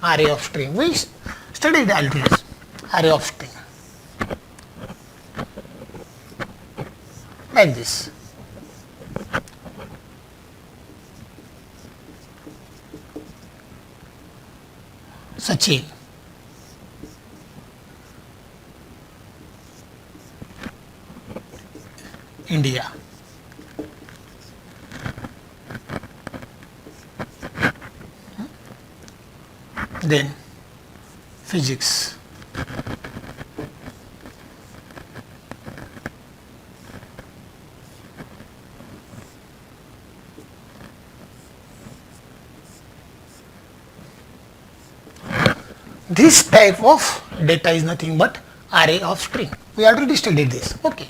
array of string. We studied already array of string like this. Sachin, India. Then physics. This type of data is nothing but array of string. We already studied this. Okay.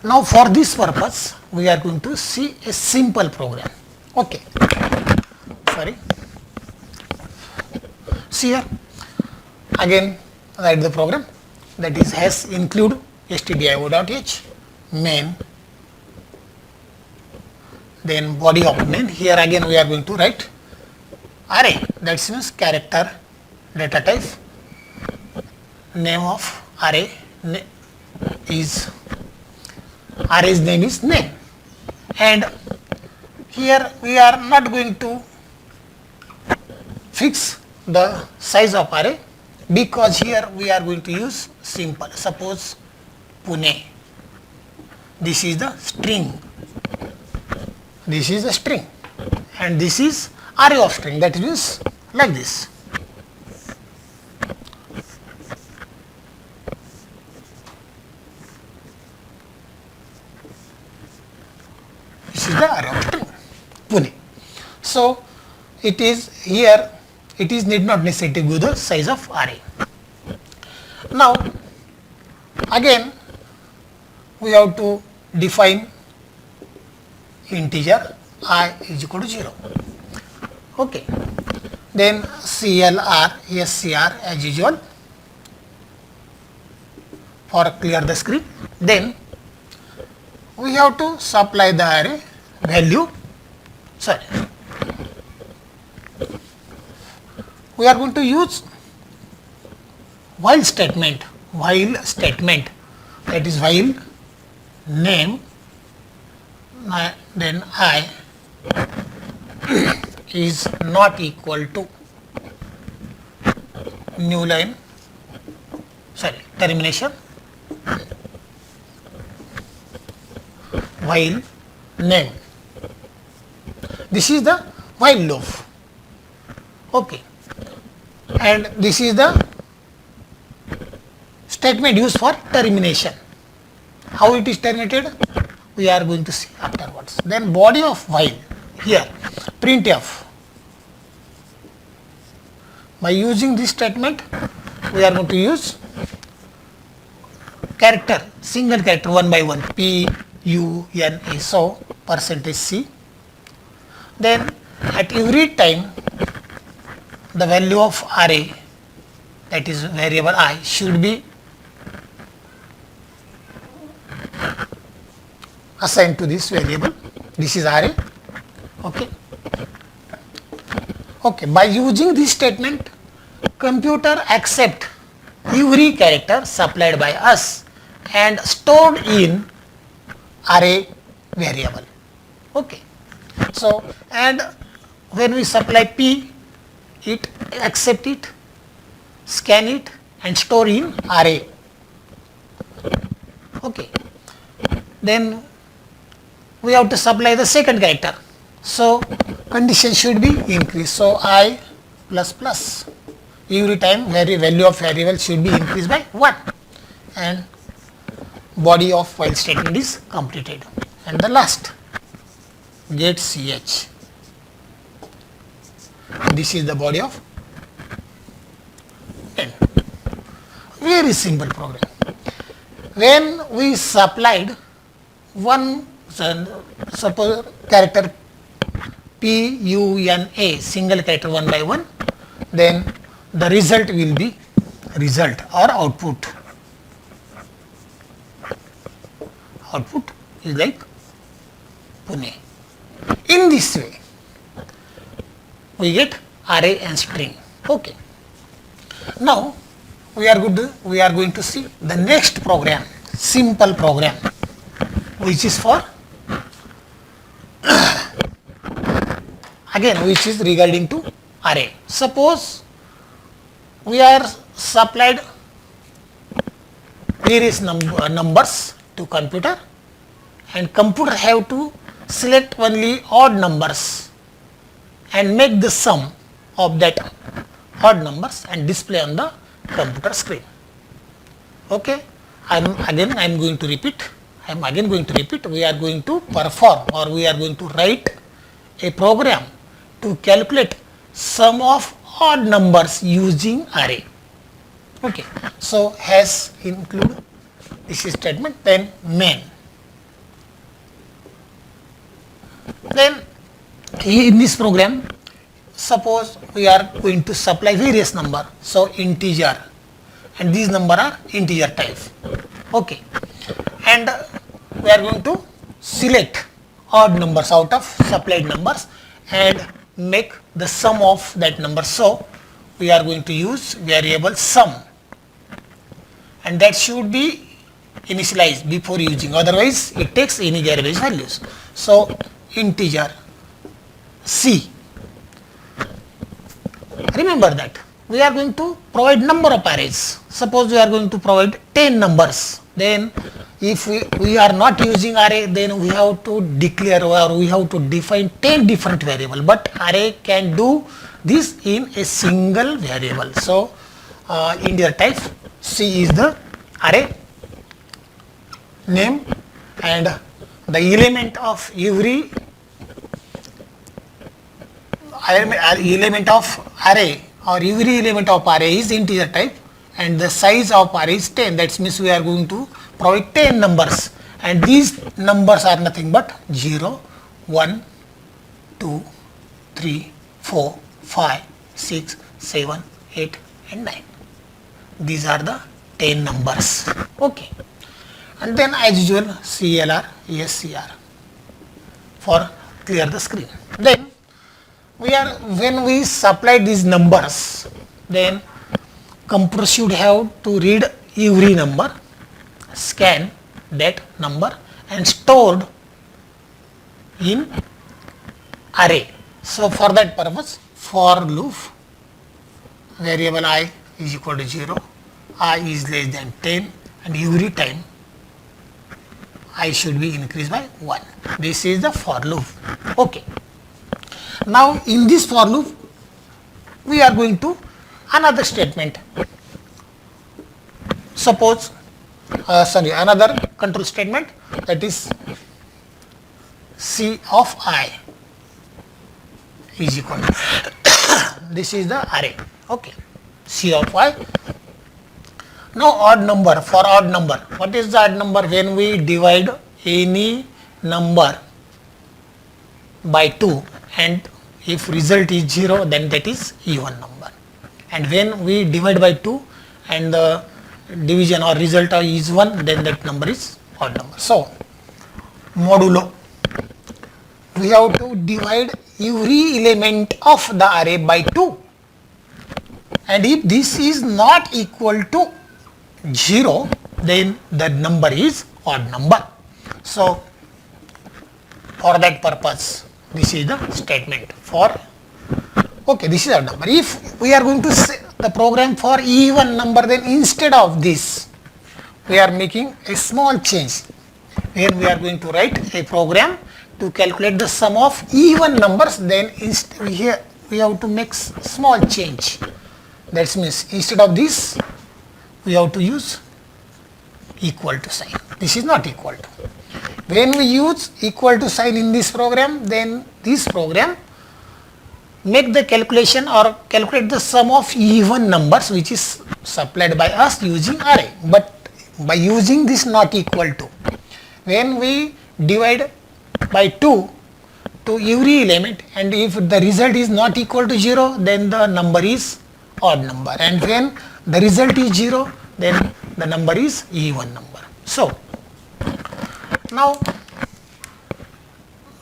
Now for this purpose, we are going to see a simple program. Okay. Sorry. See here. Again, write the program, that is has include stdio.h main, then body of main. Here again we are going to write array, that means character data type. Name of array is array's name is name, and here we are not going to fix the size of array, because here we are going to use simple. Suppose Pune, this is the string, this is the string, and this is array of string, that means like this. This is the array of string Pune. So it is here, it is need not necessary to give the size of array. Now again we have to define integer I is equal to 0. Okay. Then CLR, SCR as usual for clear the screen. Then we have to supply the array value. Sorry. We are going to use while statement, that is while name, then I is not equal to new line, sorry, termination, while name. This is the while loop. Okay. And this is the statement used for termination. How it is terminated, we are going to see afterwards. Then body of while, here printf. By using this statement, we are going to use character, single character one by one, P, U, N, A, so %C. Then at every time the value of array, that is variable I, should be assigned to this variable. This is array. Okay. Okay. By using this statement, computer accept every character supplied by us and stored in array variable. Okay. So, and when we supply P, it accept it, scan it and store in array. Okay. Then we have to supply the second character. So condition should be increased. So I plus plus, every time value of variable should be increased by 1, and body of while statement is completed. And the last, get ch. This is the body of n. Very simple program. When we supplied one, suppose character P, U, N, A, single character one by one, then the result will be result or output. Output is like Pune. In this way, we get array and string. Okay. Now we are going to see the next program, simple program, which is for again which is regarding to array. Suppose we are supplied various numbers to computer, and computer have to select only odd numbers and make the sum of that odd numbers and display on the computer screen. Okay, I am going to repeat. We are going to perform, or we are going to write a program to calculate sum of odd numbers using array. Okay, so has include this statement, then main. Then in this program, suppose we are going to supply various number, so integer, and these number are integer type. Okay, and we are going to select odd numbers out of supplied numbers and make the sum of that number. So we are going to use variable sum, and that should be initialized before using, otherwise it takes any garbage values. So integer c. Remember that we are going to provide number of arrays. Suppose we are going to provide 10 numbers, then if we are not using array, then we have to declare or we have to define 10 different variable, but array can do this in a single variable. So integer type c is the array name, and the element of every element of array or every element of array is integer type, and the size of array is 10. That means we are going to provide 10 numbers, and these numbers are nothing but 0, 1, 2, 3, 4, 5, 6, 7, 8 and 9. These are the 10 numbers. Okay, and then as usual CLR, SCR for clear the screen. Then when we supply these numbers, then computer should have to read every number, scan that number and stored in array. So for that purpose, for loop variable I is equal to 0, I is less than 10, and every time I should be increased by 1. This is the for loop. Okay. Now in this for loop we are going to another statement. Suppose another control statement, that is C of I is equal to this is the array. Okay, C of I. Now odd number, for odd number, what is the odd number? When we divide any number by 2 and if result is 0, then that is even number, and when we divide by 2 and the division or result is 1, then that number is odd number. So modulo, we have to divide every element of the array by 2, and if this is not equal to 0, then the number is odd number. So for that purpose, this is the statement for, okay, this is odd number. If we are going to say the program for even number, then instead of this we are making a small change, where we are going to write a program to calculate the sum of even numbers. Then here we have to make small change. That means instead of this we have to use equal to sign. This is not equal to. When we use equal to sign in this program, then this program make the calculation or calculate the sum of even numbers which is supplied by us using array, but by using this not equal to, when we divide by 2 to every element, and if the result is not equal to 0, then the number is odd number, and when the result is 0, then the number is even number. So now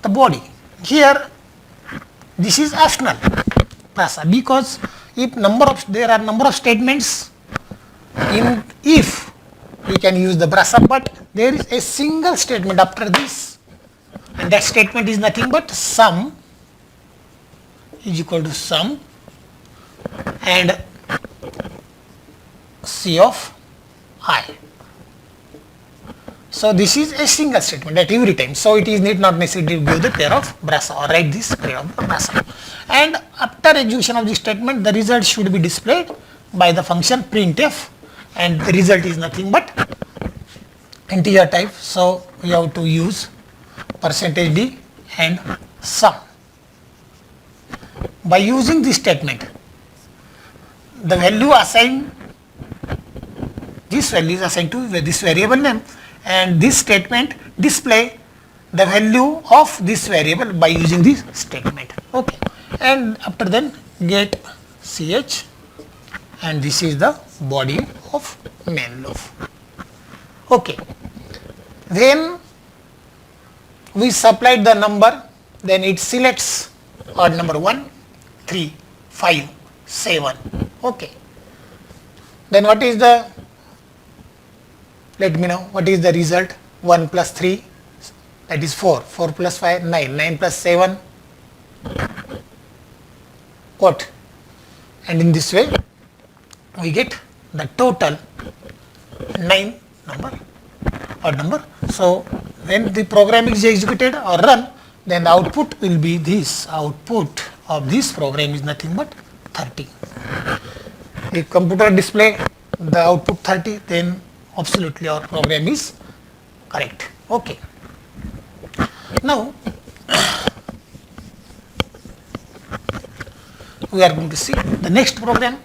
the body here, this is optional. Brasa, because if there are number of statements in if, we can use the Brasa, but there is a single statement after this, and that statement is nothing but sum is equal to sum and C of I. So this is a single statement at every time. So it is not necessary to give the pair of Brasa or write this pair of Brasa. And after execution of this statement, the result should be displayed by the function printf, and the result is nothing but integer type. So we have to use %d and sum. By using this statement, the value assigned, this value is assigned to this variable name, and this statement display the value of this variable by using this statement. Okay, and after then get ch, and this is the body of main loop. Okay, when we supplied the number, then it selects odd number 1, 3, 5, 7. Okay, then what is the, let me know what is the result. 1 plus 3, that is 4, 4 plus 5, 9, 9 plus 7, what? And in this way we get the total 9 number, odd number. So when the program is executed or run, then the output will be this. Output of this program is nothing but 30. If computer display the output 30, then absolutely our program is correct. Okay. Now we are going to see the next program.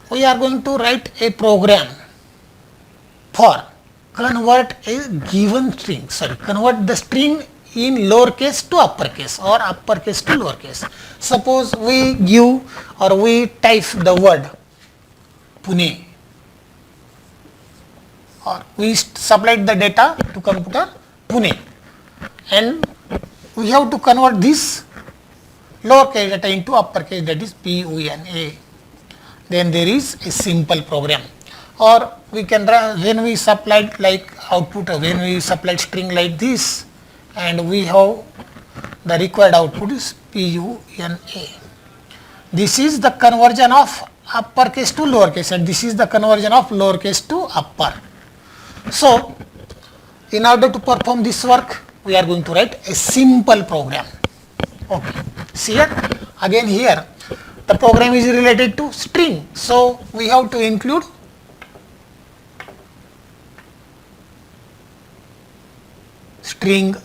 We are going to write a program for convert a given string, convert the string in lowercase to uppercase or uppercase to lowercase. Suppose we give or we type the word Pune, or we supplied the data to computer Pune, and we have to convert this lowercase data into uppercase, that is Pune. Then there is a simple program, or we can run when we supplied like output, when we supplied string like this, and we have the required output is Puna. This is the conversion of uppercase to lowercase, and this is the conversion of lowercase to upper. So in order to perform this work, we are going to write a simple program. Okay, see here again, here the program is related to string, so we have to include string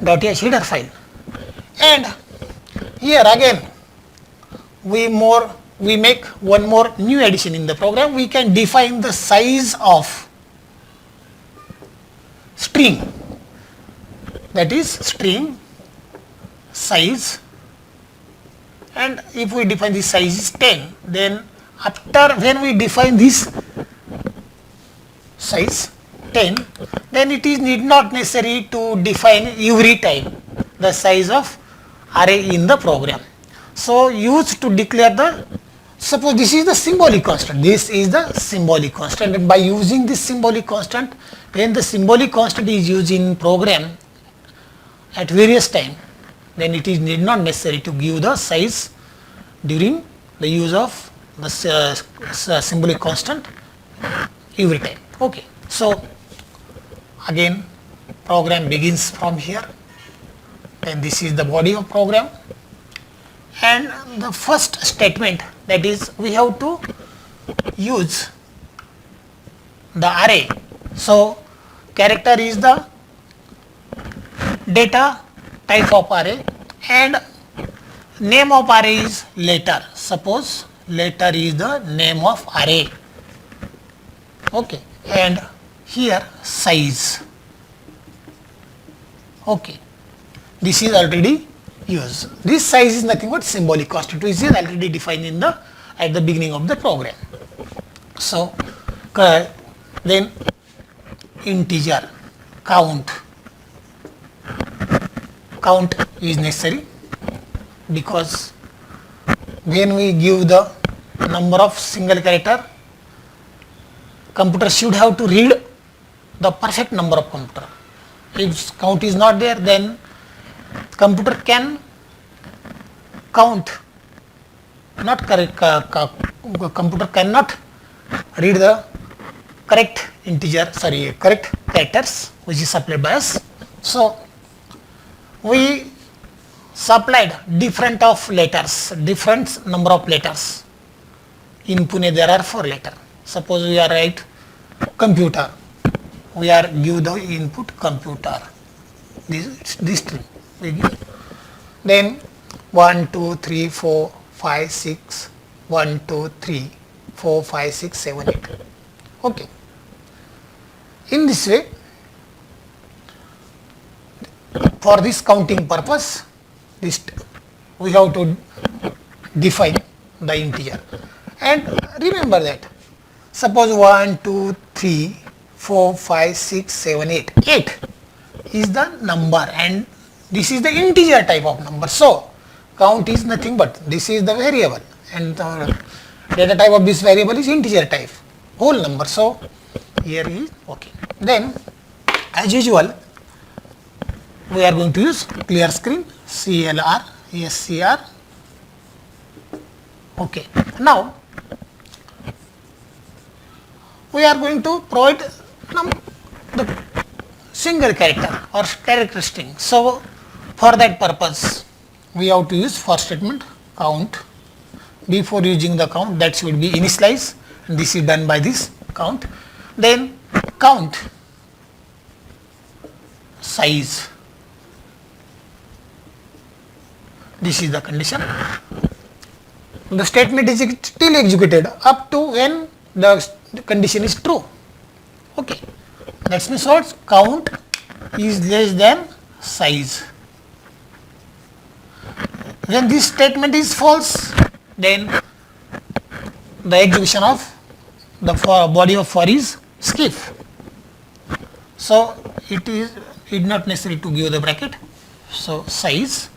.h header file, and here again we make one more new addition in the program. We can define the size of string, that is string size, and if we define this size is 10, then after when we define this size 10, then it is need not necessary to define every time the size of array in the program. So used to declare the, suppose this is the symbolic constant, this is the symbolic constant, and by using this symbolic constant, when the symbolic constant is used in program at various time, then it is need not necessary to give the size during the use of the symbolic constant every time. Okay, so again program begins from here, and this is the body of program, and the first statement, that is we have to use the array. So character is the data type of array, and name of array is letter. Suppose letter is the name of array. Okay, and here size. Okay, this is already used. This size is nothing but symbolic constant, which is already defined in the at the beginning of the program. So then integer count count is necessary, because when we give the number of single character, computer should have to read the perfect number of computer. If count is not there, then computer can count, not correct, computer cannot read the correct correct characters which is supplied by us. So we supplied different number of letters. In Pune there are 4 letters. Suppose we are write computer, we are give the input computer, this string we give. Then 1 2 3 4 5 6 1 2 3 4 5 6 7 8. Okay. In this way, for this counting purpose, we have to define the integer. And remember that, suppose 1 2 3 4 5 6 7 8, 8 is the number and this is the integer type of number. So count is nothing but this is the variable, and the data type of this variable is integer type, whole number. So here is okay. Then as usual, we are going to use clear screen, CLR, SCR. Okay. Now we are going to provide the single character or character string. So for that purpose, we have to use for statement count. Before using the count, that should be initialize, and this is done by this count. Then count size, this is the condition. The statement is still executed up to when the condition is true. Okay, that means what? Count is less than size. When this statement is false, then the execution of the body of for is skip. So it is not necessary to give the bracket. So size,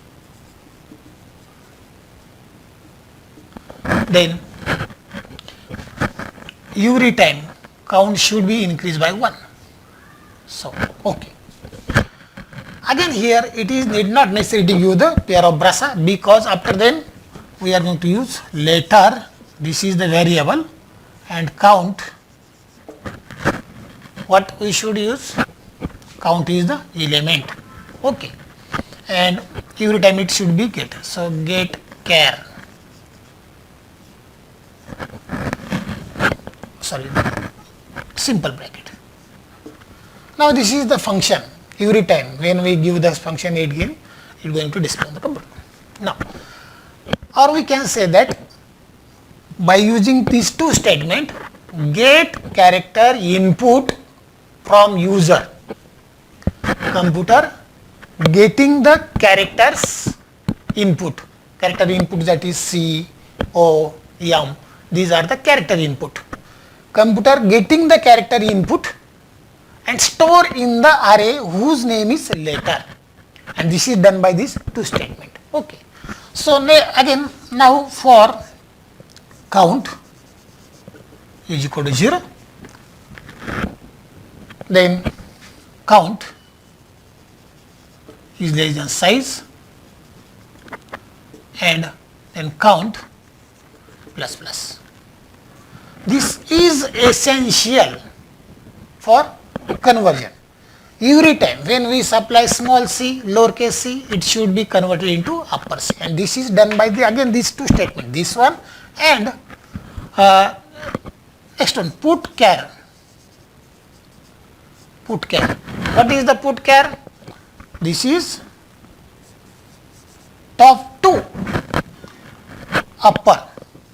then every time count should be increased by 1. So okay. Again here it is not necessary to give the pair of brasa, because after then we are going to use letter, this is the variable, and count, what we should use? Count is the element. Okay. And every time it should be get. So get char. Simple bracket. Now this is the function. Every time when we give this function again, it is going to display on the computer. Now, or we can say that by using these two statements, get character input from user, computer getting the characters input, that is C, O, M, these are the character input. Computer getting the character input and store in the array whose name is letter, and this is done by these two statement. Okay. So again, now for count is equal to 0, then count is less than size, and then count plus plus. This is essential for conversion. Every time when we supply small c, lowercase c, it should be converted into upper C, and this is done by again these two statements, this one and next one, put char. Put char. What is the put char? This is top to upper.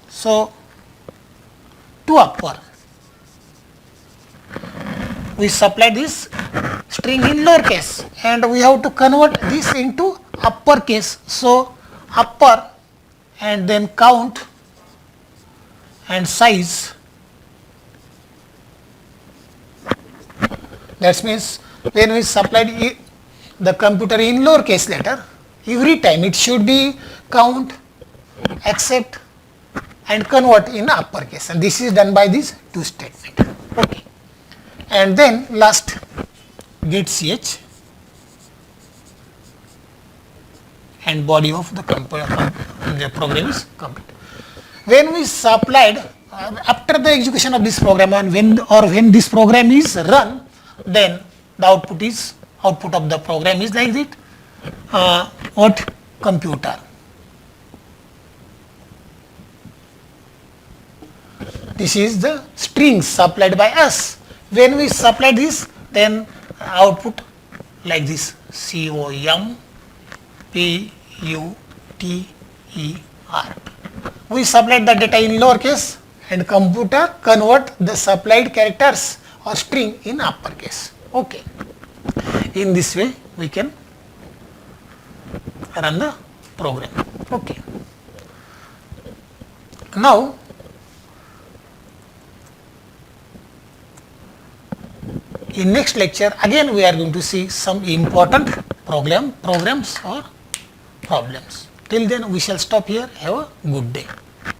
So to upper, we supply this string in lowercase and we have to convert this into uppercase. So upper and then count and size. That means when we supplied the computer in lowercase letter, every time it should be count, accept and convert in uppercase, and this is done by these two statement. Okay. And then last, get ch and body of the program is complete. When we supplied after the execution of this program, and when this program is run, then the output of the program is like this. What? Computer. This is the string supplied by us. When we supply this, then output like this: COMPUTER. We supplied the data in lowercase, and computer convert the supplied characters or string in uppercase. Okay. In this way, we can run the program. Okay. Now, in next lecture, again we are going to see some important programs or problems. Till then, we shall stop here. Have a good day.